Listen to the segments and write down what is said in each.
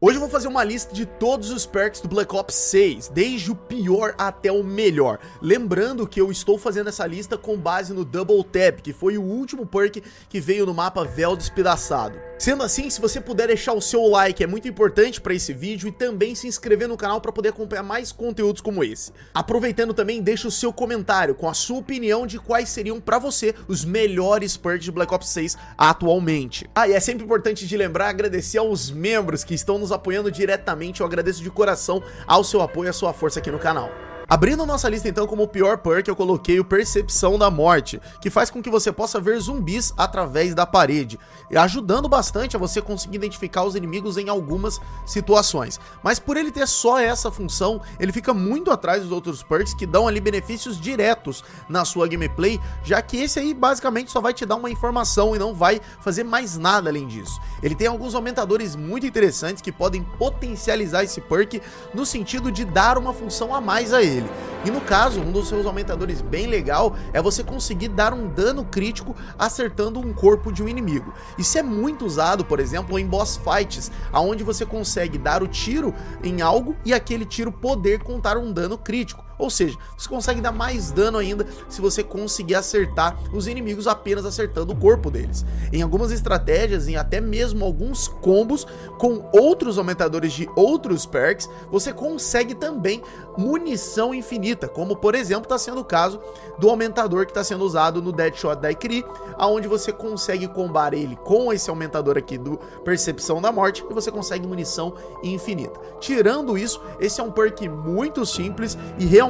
Hoje eu vou fazer uma lista de todos os perks do Black Ops 6, desde o pior até o melhor. Lembrando que eu estou fazendo essa lista com base no Double Tap, que foi o último perk que veio no mapa Véu Despedaçado. Sendo assim, se você puder deixar o seu like, é muito importante para esse vídeo, e também se inscrever no canal para poder acompanhar mais conteúdos como esse. Aproveitando também, deixa o seu comentário com a sua opinião de quais seriam para você os melhores perks de Black Ops 6 atualmente. E é sempre importante de lembrar, agradecer aos membros que estão nos apoiando diretamente. Eu agradeço de coração ao seu apoio e a sua força aqui no canal. Abrindo nossa lista então, como o pior perk, eu coloquei o Percepção da Morte, que faz com que você possa ver zumbis através da parede, ajudando bastante a você conseguir identificar os inimigos em algumas situações. Mas por ele ter só essa função, ele fica muito atrás dos outros perks que dão ali benefícios diretos na sua gameplay, já que esse aí basicamente só vai te dar uma informação e não vai fazer mais nada além disso. Ele tem alguns aumentadores muito interessantes que podem potencializar esse perk no sentido de dar uma função a mais a ele. E no caso, um dos seus aumentadores bem legal é você conseguir dar um dano crítico acertando um corpo de um inimigo. Isso é muito usado, por exemplo, em boss fights, onde você consegue dar o tiro em algo e aquele tiro poder contar um dano crítico. Ou seja, você consegue dar mais dano ainda se você conseguir acertar os inimigos apenas acertando o corpo deles. Em algumas estratégias, em até mesmo alguns combos com outros aumentadores de outros perks, você consegue também munição infinita, como por exemplo está sendo o caso do aumentador que está sendo usado no Deadshot Daiquiri, onde você consegue combar ele com esse aumentador aqui do Percepção da Morte e você consegue munição infinita. Tirando isso, esse é um perk muito simples e realmente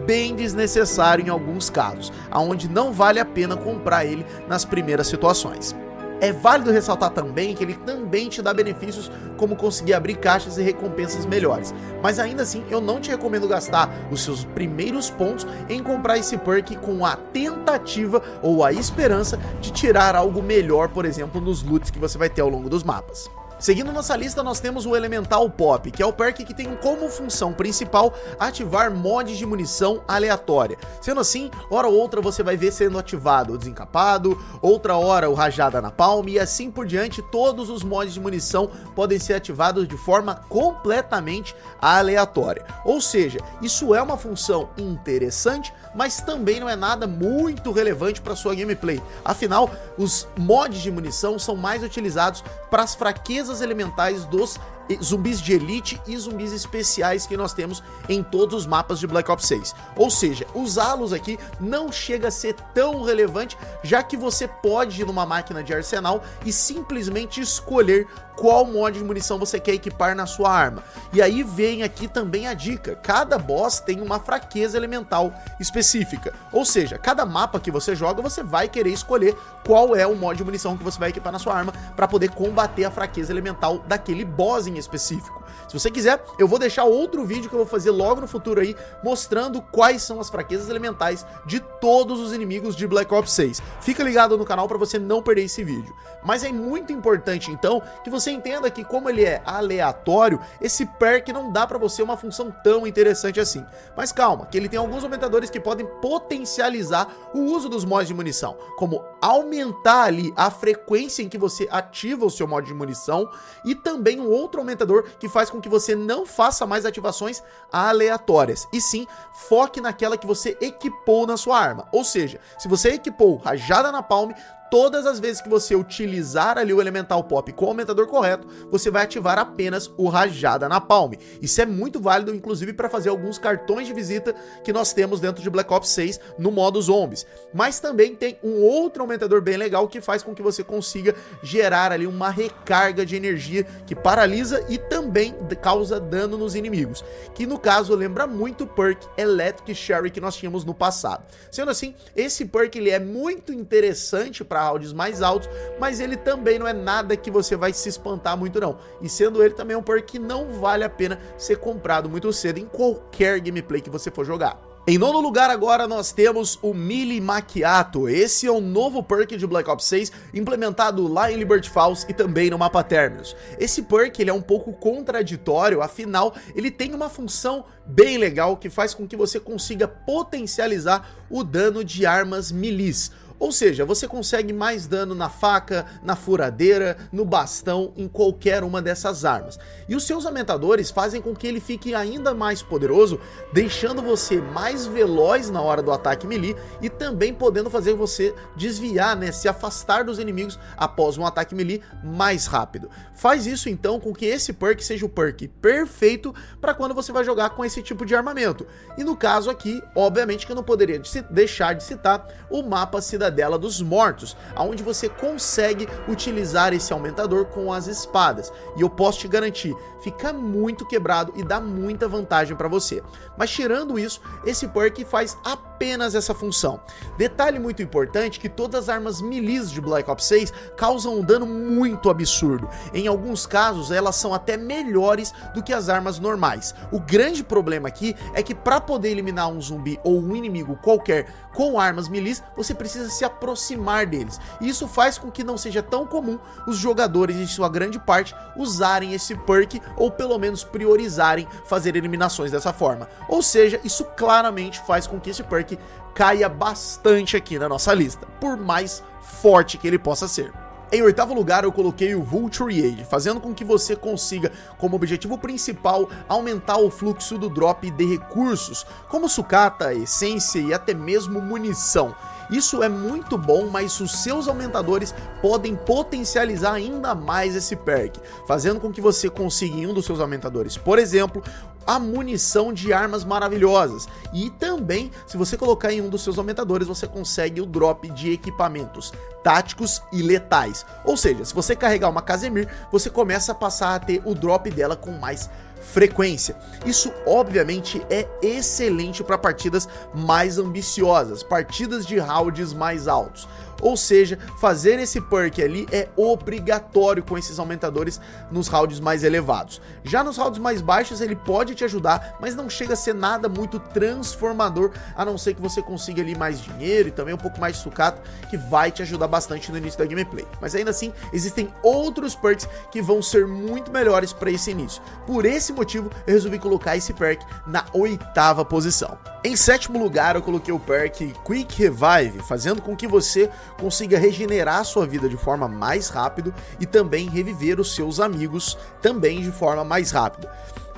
bem desnecessário em alguns casos, aonde não vale a pena comprar ele nas primeiras situações. É válido ressaltar também que ele também te dá benefícios como conseguir abrir caixas e recompensas melhores, mas ainda assim eu não te recomendo gastar os seus primeiros pontos em comprar esse perk com a tentativa ou a esperança de tirar algo melhor, por exemplo, nos loots que você vai ter ao longo dos mapas. Seguindo nossa lista, nós temos o Elemental Pop, que é o perk que tem como função principal ativar mods de munição aleatória. Sendo assim, hora ou outra você vai ver sendo ativado o Desencapado, outra hora o Rajada na Palme e assim por diante. Todos os mods de munição podem ser ativados de forma completamente aleatória. Ou seja, isso é uma função interessante, mas também não é nada muito relevante para sua gameplay. Afinal, os mods de munição são mais utilizados para as fraquezas elementais dos zumbis de elite e zumbis especiais que nós temos em todos os mapas de Black Ops 6. Ou seja, usá-los aqui não chega a ser tão relevante, já que você pode ir numa máquina de arsenal e simplesmente escolher qual mod de munição você quer equipar na sua arma. E aí vem aqui também a dica: cada boss tem uma fraqueza elemental específica, ou seja, cada mapa que você joga você vai querer escolher qual é o mod de munição que você vai equipar na sua arma para poder combater a fraqueza elemental daquele boss em específico. Se você quiser, eu vou deixar outro vídeo que eu vou fazer logo no futuro aí, mostrando quais são as fraquezas elementais de todos os inimigos de Black Ops 6. Fica ligado no canal para você não perder esse vídeo. Mas é muito importante então que você entenda que, como ele é aleatório, esse perk não dá para você uma função tão interessante assim. Mas calma, que ele tem alguns aumentadores que podem potencializar o uso dos mods de munição, como aumentar ali a frequência em que você ativa o seu mod de munição, e também um outro aumentador que faz com que você não faça mais ativações aleatórias, e sim foque naquela que você equipou na sua arma. Ou seja, se você equipou Rajada na Palme, todas as vezes que você utilizar ali o Elemental Pop com o aumentador correto, você vai ativar apenas o Rajada na Palme. Isso é muito válido, inclusive, para fazer alguns cartões de visita que nós temos dentro de Black Ops 6 no modo zombies. Mas também tem um outro aumentador bem legal que faz com que você consiga gerar ali uma recarga de energia que paralisa e também causa dano nos inimigos, que no caso lembra muito o perk Electric Sherry que nós tínhamos no passado. Sendo assim, esse perk ele é muito interessante para rounds mais altos, mas ele também não é nada que você vai se espantar muito não, e sendo ele também um perk que não vale a pena ser comprado muito cedo em qualquer gameplay que você for jogar. Em nono lugar agora nós temos o Melee Macchiato. Esse é um novo perk de Black Ops 6 implementado lá em Liberty Falls e também no mapa Terminus. Esse perk ele é um pouco contraditório, afinal ele tem uma função bem legal que faz com que você consiga potencializar o dano de armas melee. Ou seja, você consegue mais dano na faca, na furadeira, no bastão, em qualquer uma dessas armas. E os seus aumentadores fazem com que ele fique ainda mais poderoso, deixando você mais veloz na hora do ataque melee e também podendo fazer você desviar, né, se afastar dos inimigos após um ataque melee mais rápido. Faz isso então com que esse perk seja o perk perfeito para quando você vai jogar com esse tipo de armamento. E no caso aqui, obviamente que eu não poderia deixar de citar o mapa Cidadela dos Mortos, onde você consegue utilizar esse aumentador com as espadas. E eu posso te garantir, fica muito quebrado e dá muita vantagem para você. Mas tirando isso, esse perk faz apenas essa função. Detalhe muito importante que todas as armas melee de Black Ops 6 causam um dano muito absurdo. Em alguns casos, elas são até melhores do que as armas normais. O grande problema aqui é que para poder eliminar um zumbi ou um inimigo qualquer com armas melee, você precisa se aproximar deles. E isso faz com que não seja tão comum os jogadores, em sua grande parte, usarem esse perk ou pelo menos priorizarem fazer eliminações dessa forma. Ou seja, isso claramente faz com que esse perk caia bastante aqui na nossa lista, por mais forte que ele possa ser. Em oitavo lugar eu coloquei o Vulture Age, fazendo com que você consiga, como objetivo principal, aumentar o fluxo do drop de recursos, como sucata, essência e até mesmo munição. Isso é muito bom, mas os seus aumentadores podem potencializar ainda mais esse perk, fazendo com que você consiga em um dos seus aumentadores, por exemplo, a munição de armas maravilhosas. E também, se você colocar em um dos seus aumentadores, você consegue o drop de equipamentos táticos e letais. Ou seja, se você carregar uma Casimir, você começa a passar a ter o drop dela com mais frequência. Isso obviamente é excelente para partidas mais ambiciosas, partidas de rounds mais altos. Ou seja, fazer esse perk ali é obrigatório com esses aumentadores nos rounds mais elevados. Já nos rounds mais baixos ele pode te ajudar, mas não chega a ser nada muito transformador, a não ser que você consiga ali mais dinheiro e também um pouco mais de sucata, que vai te ajudar bastante no início da gameplay. Mas ainda assim, existem outros perks que vão ser muito melhores para esse início. Por esse motivo, eu resolvi colocar esse perk na oitava posição. Em sétimo lugar, eu coloquei o perk Quick Revive, fazendo com que você consiga regenerar sua vida de forma mais rápido e também reviver os seus amigos também de forma mais rápida.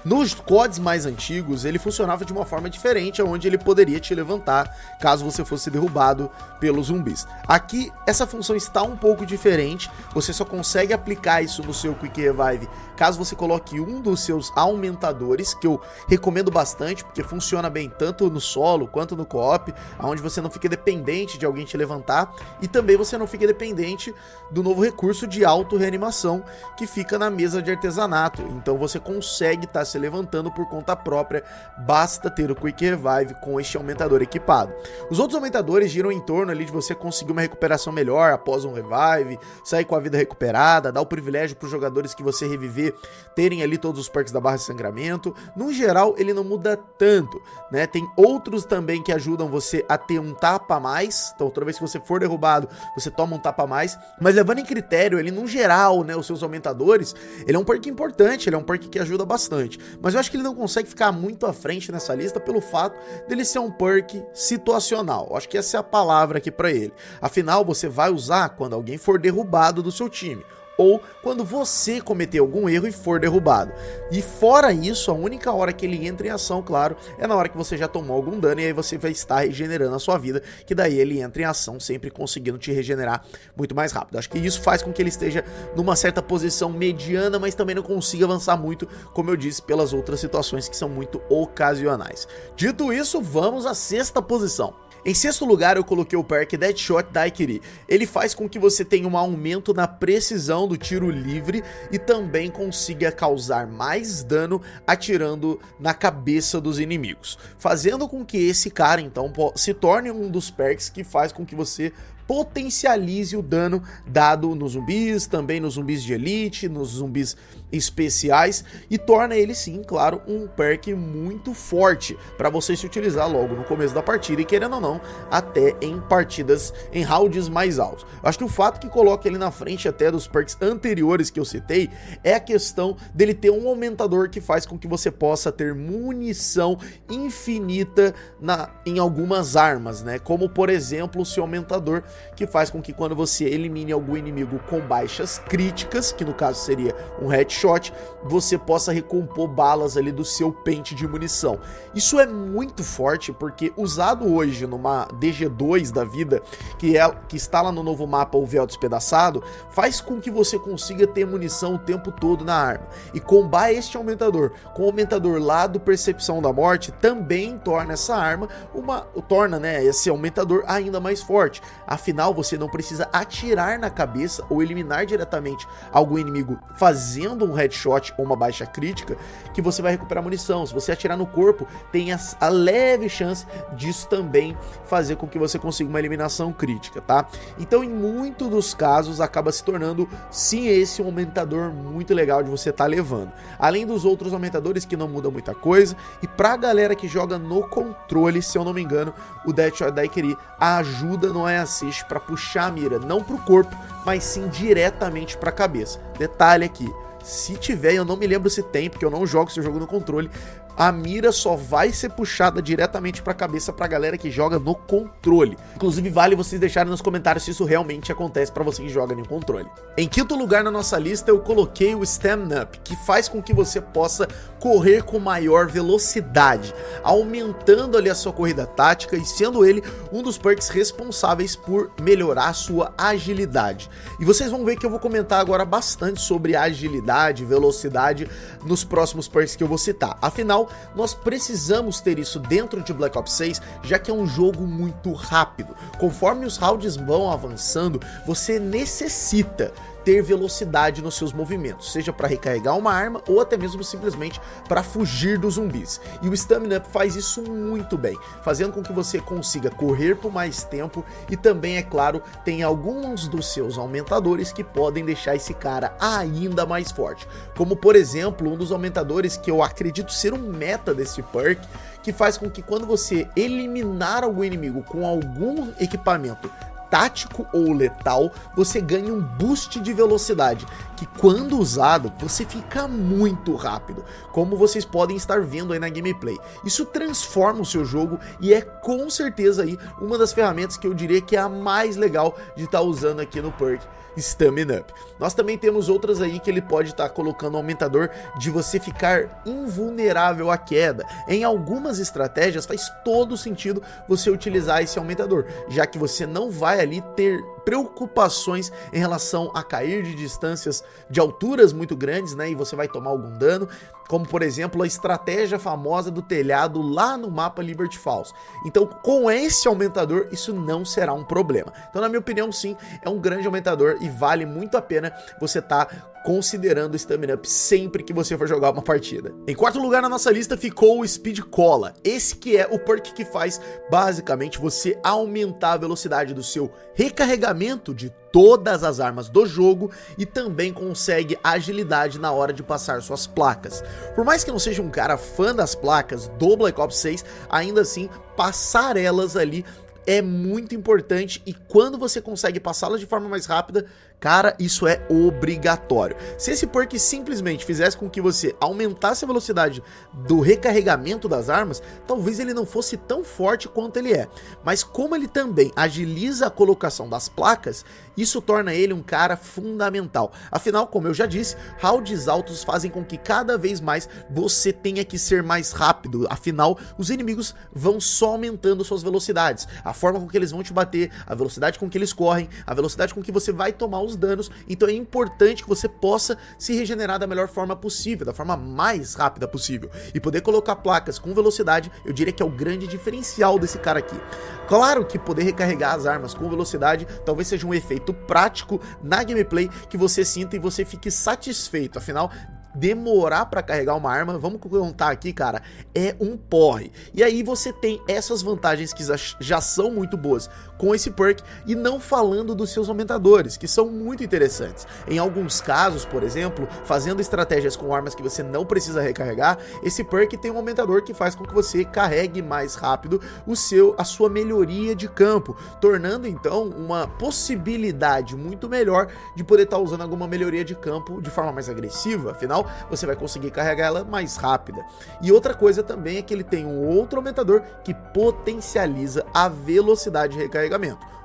Nos CODs mais antigos, ele funcionava de uma forma diferente, onde ele poderia te levantar caso você fosse derrubado pelos zumbis. Aqui, essa função está um pouco diferente, você só consegue aplicar isso no seu Quick Revive caso você coloque um dos seus aumentadores, que eu recomendo bastante, porque funciona bem tanto no solo quanto no co-op, onde você não fica dependente de alguém te levantar, e também você não fica dependente do novo recurso de auto-reanimação que fica na mesa de artesanato. Então você consegue estar se levantando por conta própria, basta ter o Quick Revive com este aumentador equipado. Os outros aumentadores giram em torno ali de você conseguir uma recuperação melhor após um revive, sair com a vida recuperada, dar o privilégio para os jogadores que você reviver terem ali todos os perks da barra de sangramento. No geral, ele não muda tanto, né? Tem outros também que ajudam você a ter um tapa a mais, então toda vez que você for derrubado, você toma um tapa a mais, mas levando em critério, ele no geral, né, os seus aumentadores, ele é um perk importante, ele é um perk que ajuda bastante. Mas eu acho que ele não consegue ficar muito à frente nessa lista pelo fato dele ser um perk situacional. Eu acho que essa é a palavra aqui pra ele. Afinal, você vai usar quando alguém for derrubado do seu time, ou quando você cometer algum erro e for derrubado. E fora isso, a única hora que ele entra em ação, claro, é na hora que você já tomou algum dano, e aí você vai estar regenerando a sua vida, que daí ele entra em ação, sempre conseguindo te regenerar muito mais rápido. Acho que isso faz com que ele esteja numa certa posição mediana, mas também não consiga avançar muito, como eu disse, pelas outras situações que são muito ocasionais. Dito isso, vamos à sexta posição. Em sexto lugar, eu coloquei o perk Deadshot Daiquiri. Ele faz com que você tenha um aumento na precisão do tiro livre e também consiga causar mais dano atirando na cabeça dos inimigos, fazendo com que esse cara, então, se torne um dos perks que faz com que você potencialize o dano dado nos zumbis, também nos zumbis de elite, nos zumbis especiais, e torna ele sim, claro, um perk muito forte para você se utilizar logo no começo da partida e, querendo ou não, até em partidas, em rounds mais altos. Eu acho que o fato que coloca ele na frente até dos perks anteriores que eu citei é a questão dele ter um aumentador que faz com que você possa ter munição infinita em algumas armas, né? Como, por exemplo, o seu aumentador que faz com que quando você elimine algum inimigo com baixas críticas, que no caso seria um headshot, você possa recompor balas ali do seu pente de munição. Isso é muito forte porque usado hoje numa DG2 da vida, que está lá no novo mapa O Véu Despedaçado, faz com que você consiga ter munição o tempo todo na arma. E combar este aumentador com o aumentador lá do Percepção da Morte também torna essa arma esse aumentador ainda mais forte. Afinal, você não precisa atirar na cabeça ou eliminar diretamente algum inimigo fazendo um headshot ou uma baixa crítica, que você vai recuperar munição. Se você atirar no corpo, tem a leve chance disso também fazer com que você consiga uma eliminação crítica, tá? Então, em muitos dos casos, acaba se tornando, sim, esse um aumentador muito legal de você estar levando. Além dos outros aumentadores que não mudam muita coisa, e pra galera que joga no controle, se eu não me engano, o Deadshot Daiquiri ajuda no assist para puxar a mira, não pro corpo, mas sim diretamente pra cabeça. Detalhe aqui, se tiver, eu não me lembro se tem, porque eu não jogo esse jogo no controle, a mira só vai ser puxada diretamente pra cabeça pra galera que joga no controle. Inclusive, vale vocês deixarem nos comentários se isso realmente acontece pra você que joga no controle. Em quinto lugar na nossa lista, eu coloquei o Stamina Up, que faz com que você possa correr com maior velocidade, aumentando ali a sua corrida tática e sendo ele um dos perks responsáveis por melhorar a sua agilidade. E vocês vão ver que eu vou comentar agora bastante sobre agilidade, velocidade nos próximos perks que eu vou citar. Afinal, nós precisamos ter isso dentro de Black Ops 6, já que é um jogo muito rápido. Conforme os rounds vão avançando, você necessita ter velocidade nos seus movimentos, seja para recarregar uma arma ou até mesmo simplesmente para fugir dos zumbis. E o Stamina Up faz isso muito bem, fazendo com que você consiga correr por mais tempo e também, é claro, tem alguns dos seus aumentadores que podem deixar esse cara ainda mais forte. Como, por exemplo, um dos aumentadores que eu acredito ser um meta desse perk, que faz com que quando você eliminar algum inimigo com algum equipamento tático ou letal, você ganha um boost de velocidade, que quando usado, você fica muito rápido, como vocês podem estar vendo aí na gameplay. Isso transforma o seu jogo e é com certeza aí uma das ferramentas que eu diria que é a mais legal de estar usando aqui no perk Stamina Up. Nós também temos outras aí que ele pode estar colocando um aumentador de você ficar invulnerável à queda. Em algumas estratégias faz todo sentido você utilizar esse aumentador, já que você não vai ali ter preocupações em relação a cair de distâncias de alturas muito grandes, né, e você vai tomar algum dano, como por exemplo a estratégia famosa do telhado lá no mapa Liberty Falls. Então, com esse aumentador, isso não será um problema. Então, na minha opinião, sim, é um grande aumentador e vale muito a pena você considerando o Stamina Up sempre que você for jogar uma partida. Em quarto lugar na nossa lista ficou o Speed Cola, esse que é o perk que faz basicamente você aumentar a velocidade do seu recarregamento de todas as armas do jogo e também consegue agilidade na hora de passar suas placas. Por mais que não seja um cara fã das placas do Black Ops 6, ainda assim passar elas ali é muito importante e quando você consegue passá-las de forma mais rápida, cara, isso é obrigatório. Se esse perk simplesmente fizesse com que você aumentasse a velocidade do recarregamento das armas, talvez ele não fosse tão forte quanto ele é. Mas como ele também agiliza a colocação das placas, isso torna ele um cara fundamental. Afinal, como eu já disse, rounds altos fazem com que cada vez mais você tenha que ser mais rápido. Afinal, os inimigos vão só aumentando suas velocidades. A forma com que eles vão te bater, a velocidade com que eles correm, a velocidade com que você vai tomar os danos. Então é importante que você possa se regenerar da melhor forma possível, da forma mais rápida possível. E poder colocar placas com velocidade, eu diria que é o grande diferencial desse cara aqui. Claro que poder recarregar as armas com velocidade talvez seja um efeito prático na gameplay que você sinta e você fique satisfeito. Afinal, demorar para carregar uma arma, vamos contar aqui, cara, é um porre. E aí você tem essas vantagens que já são muito boas com esse perk, e não falando dos seus aumentadores, que são muito interessantes. Em alguns casos, por exemplo, fazendo estratégias com armas que você não precisa recarregar, esse perk tem um aumentador que faz com que você carregue mais rápido a sua melhoria de campo, tornando então uma possibilidade muito melhor de poder estar usando alguma melhoria de campo de forma mais agressiva. Afinal, você vai conseguir carregar ela mais rápida. E outra coisa também é que ele tem um outro aumentador que potencializa a velocidade de recarregamento.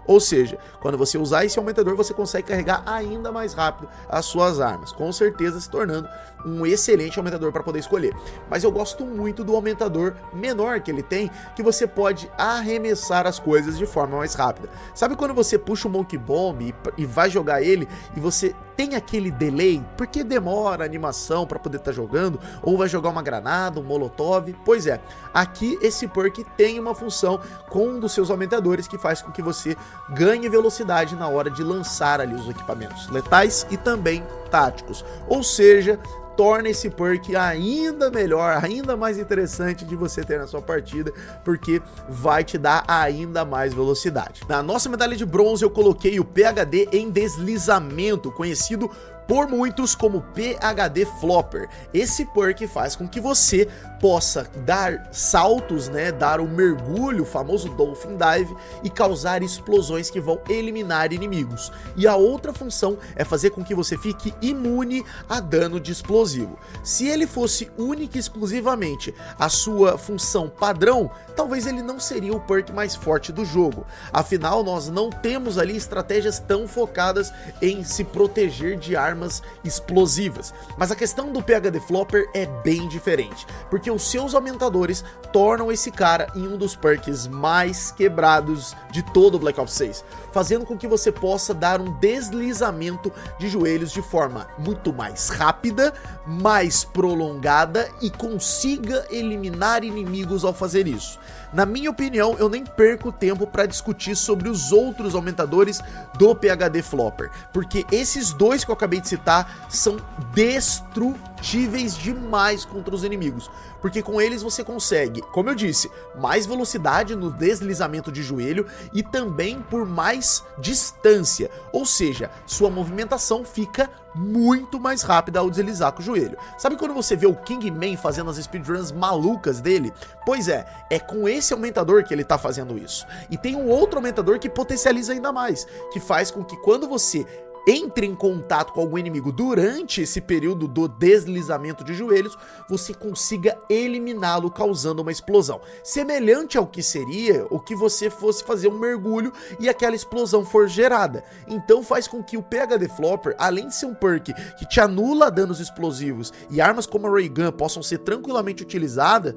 Ou seja, quando você usar esse aumentador, você consegue carregar ainda mais rápido as suas armas, com certeza se tornando um excelente aumentador para poder escolher. Mas eu gosto muito do aumentador menor que ele tem, que você pode arremessar as coisas de forma mais rápida. Sabe quando você puxa o Monkey Bomb e vai jogar ele e você tem aquele delay, porque demora a animação para poder estar jogando, ou vai jogar uma granada, um molotov? Pois é, aqui esse perk tem uma função com um dos seus aumentadores que faz com que você ganhe velocidade na hora de lançar ali os equipamentos letais e também táticos. Ou seja, torna esse perk ainda melhor, ainda mais interessante de você ter na sua partida, porque vai te dar ainda mais velocidade. Na nossa medalha de bronze eu coloquei o PhD em deslizamento, conhecido por muitos como PhD Flopper. Esse perk faz com que você possa dar saltos, né, dar um mergulho, o famoso Dolphin Dive, e causar explosões que vão eliminar inimigos. E a outra função é fazer com que você fique imune a dano de explosivo. Se ele fosse única e exclusivamente a sua função padrão, talvez ele não seria o perk mais forte do jogo. Afinal, nós não temos ali estratégias tão focadas em se proteger de armas explosivas. Mas a questão do PhD Flopper é bem diferente, porque os seus aumentadores tornam esse cara em um dos perks mais quebrados de todo o Black Ops 6, fazendo com que você possa dar um deslizamento de joelhos de forma muito mais rápida, mais prolongada e consiga eliminar inimigos ao fazer isso. Na minha opinião, eu nem perco tempo para discutir sobre os outros aumentadores do PhD Flopper, porque esses dois que eu acabei de citar são destrutíveis demais contra os inimigos, porque com eles você consegue, como eu disse, mais velocidade no deslizamento de joelho e também por mais distância, ou seja, sua movimentação fica muito mais rápida ao deslizar com o joelho. Sabe quando você vê o Kingman fazendo as speedruns malucas dele? Pois é com esse aumentador que ele tá fazendo isso. E tem um outro aumentador que potencializa ainda mais, que faz com que quando você entre em contato com algum inimigo durante esse período do deslizamento de joelhos, você consiga eliminá-lo causando uma explosão, semelhante ao que seria o que você fosse fazer um mergulho e aquela explosão for gerada. Então faz com que o PhD Flopper, além de ser um perk que te anula danos explosivos e armas como a Ray Gun possam ser tranquilamente utilizadas,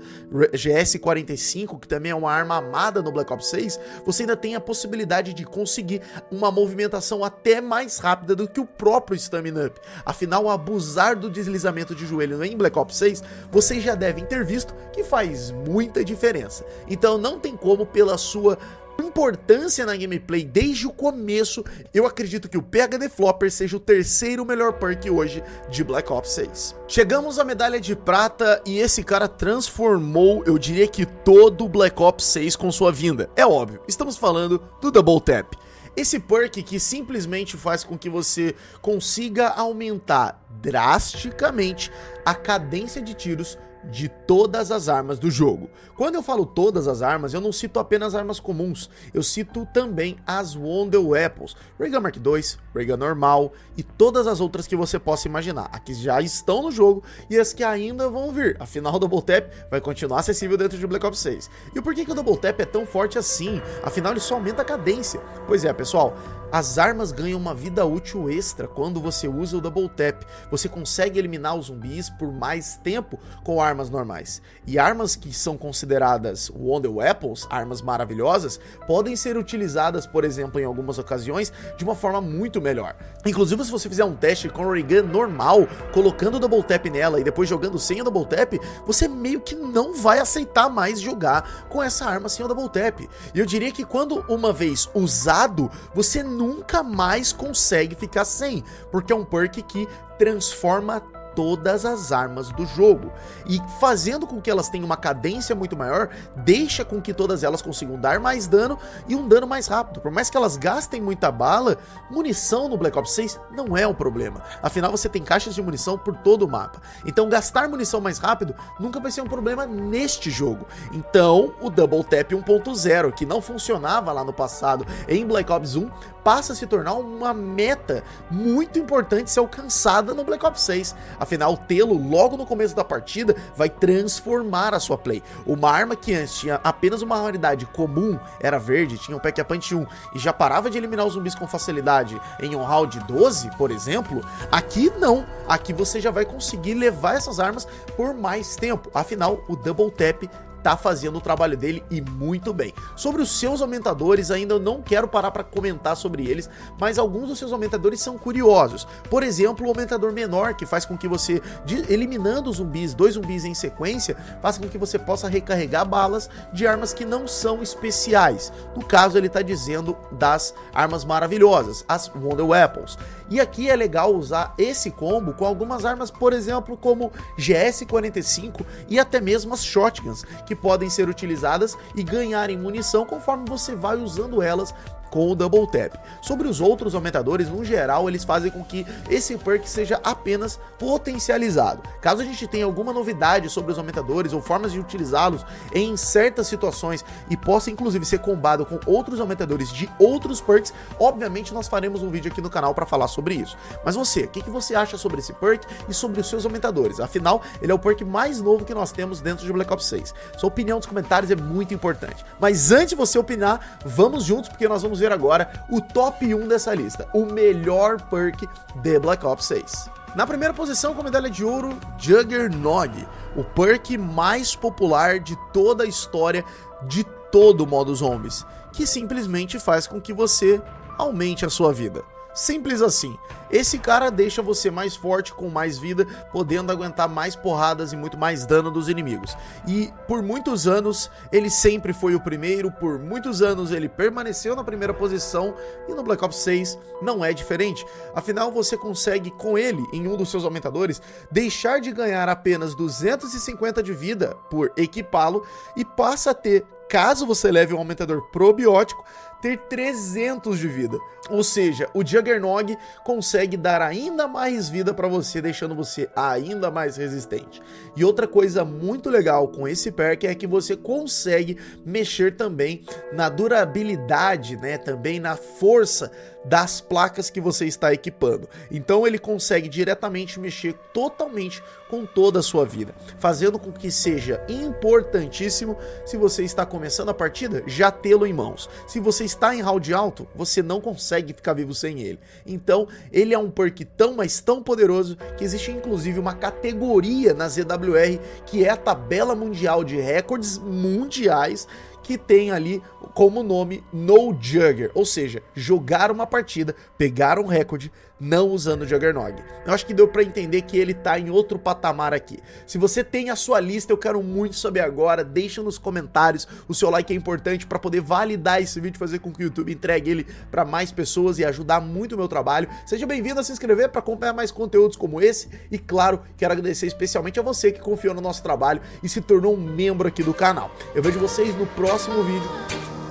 GS-45, que também é uma arma amada no Black Ops 6, você ainda tem a possibilidade de conseguir uma movimentação até mais rápida do que o próprio Stamina Up. Afinal, abusar do deslizamento de joelho em Black Ops 6, vocês já devem ter visto que faz muita diferença. Então não tem como, pela sua importância na gameplay desde o começo, eu acredito que o PhD Flopper seja o terceiro melhor perk hoje de Black Ops 6. Chegamos à medalha de prata e esse cara transformou, eu diria que todo o Black Ops 6 com sua vinda. É óbvio, estamos falando do Double Tap. Esse perk que simplesmente faz com que você consiga aumentar drasticamente a cadência de tiros de todas as armas do jogo. Quando eu falo todas as armas, eu não cito apenas armas comuns, eu cito também as Wonder Weapons, Ray Gun Mark II, Ray Gun normal e todas as outras que você possa imaginar, as que já estão no jogo e as que ainda vão vir, afinal o Double Tap vai continuar acessível dentro de Black Ops 6. E por que o Double Tap é tão forte assim? Afinal ele só aumenta a cadência. Pois é, pessoal, as armas ganham uma vida útil extra quando você usa o Double Tap. Você consegue eliminar os zumbis por mais tempo com armas normais. E armas que são consideradas Wonder Weapons, armas maravilhosas, podem ser utilizadas, por exemplo, em algumas ocasiões, de uma forma muito melhor. Inclusive, se você fizer um teste com o Ray Gun normal, colocando o Double Tap nela e depois jogando sem o Double Tap, você meio que não vai aceitar mais jogar com essa arma sem o Double Tap. E eu diria que quando uma vez usado, você nunca mais consegue ficar sem, porque é um perk que transforma todas as armas do jogo, e fazendo com que elas tenham uma cadência muito maior, deixa com que todas elas consigam dar mais dano e um dano mais rápido. Por mais que elas gastem muita bala, munição no Black Ops 6 não é um problema, afinal você tem caixas de munição por todo o mapa, então gastar munição mais rápido nunca vai ser um problema neste jogo. Então o Double Tap 1.0, que não funcionava lá no passado em Black Ops 1, passa a se tornar uma meta muito importante ser alcançada no Black Ops 6. Afinal, tê-lo logo no começo da partida vai transformar a sua play. Uma arma que antes tinha apenas uma raridade comum, era verde, tinha um Pack-a-Punch 1 e já parava de eliminar os zumbis com facilidade em um round 12, por exemplo, aqui não. Aqui você já vai conseguir levar essas armas por mais tempo. Afinal, o Double Tap tá fazendo o trabalho dele e muito bem. Sobre os seus aumentadores, ainda eu não quero parar para comentar sobre eles, mas alguns dos seus aumentadores são curiosos. Por exemplo, o aumentador menor, que faz com que você, eliminando os zumbis, 2 zumbis em sequência, faça com que você possa recarregar balas de armas que não são especiais. No caso, ele tá dizendo das armas maravilhosas, as Wonder Weapons. E aqui é legal usar esse combo com algumas armas, por exemplo, como GS-45 e até mesmo as Shotguns, que podem ser utilizadas e ganharem munição conforme você vai usando elas com o Double Tap. Sobre os outros aumentadores, no geral, eles fazem com que esse perk seja apenas potencializado. Caso a gente tenha alguma novidade sobre os aumentadores ou formas de utilizá-los em certas situações e possa inclusive ser combado com outros aumentadores de outros perks, obviamente nós faremos um vídeo aqui no canal para falar sobre isso. Mas você, o que você acha sobre esse perk e sobre os seus aumentadores? Afinal, ele é o perk mais novo que nós temos dentro de Black Ops 6. Sua opinião nos comentários é muito importante. Mas antes de você opinar, vamos juntos porque nós vamos ver agora o top 1 dessa lista, o melhor perk de Black Ops 6. Na primeira posição, com medalha de ouro, Juggernog, o perk mais popular de toda a história de todo o modo zombies, que simplesmente faz com que você aumente a sua vida. Simples assim. Esse cara deixa você mais forte, com mais vida, podendo aguentar mais porradas e muito mais dano dos inimigos. E por muitos anos ele sempre foi o primeiro, por muitos anos ele permaneceu na primeira posição e no Black Ops 6 não é diferente. Afinal, você consegue com ele, em um dos seus aumentadores, deixar de ganhar apenas 250 de vida por equipá-lo e passa a ter, caso você leve um aumentador probiótico, ter 300 de vida. Ou seja, o Juggernog consegue dar ainda mais vida para você, deixando você ainda mais resistente. E outra coisa muito legal com esse perk é que você consegue mexer também na durabilidade, né? Também na força das placas que você está equipando. Então ele consegue diretamente mexer totalmente com toda a sua vida, fazendo com que seja importantíssimo, se você está começando a partida, já tê-lo em mãos. Se você está em round alto, você não consegue ficar vivo sem ele. Então ele é um perk tão, mas tão poderoso que existe inclusive uma categoria na ZWR que é a tabela mundial de recordes mundiais, que tem ali como nome No Jugger, ou seja, jogar uma partida, pegar um recorde não usando o Juggernog. Eu acho que deu pra entender que ele tá em outro patamar aqui. Se você tem a sua lista, eu quero muito saber agora, deixa nos comentários, o seu like é importante para poder validar esse vídeo, fazer com que o YouTube entregue ele para mais pessoas e ajudar muito o meu trabalho. Seja bem-vindo a se inscrever para acompanhar mais conteúdos como esse e, claro, quero agradecer especialmente a você que confiou no nosso trabalho e se tornou um membro aqui do canal. Eu vejo vocês no próximo vídeo.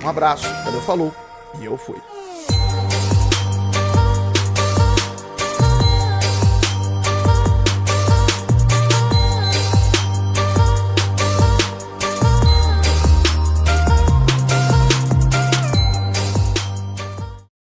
Um abraço, valeu, falou e eu fui.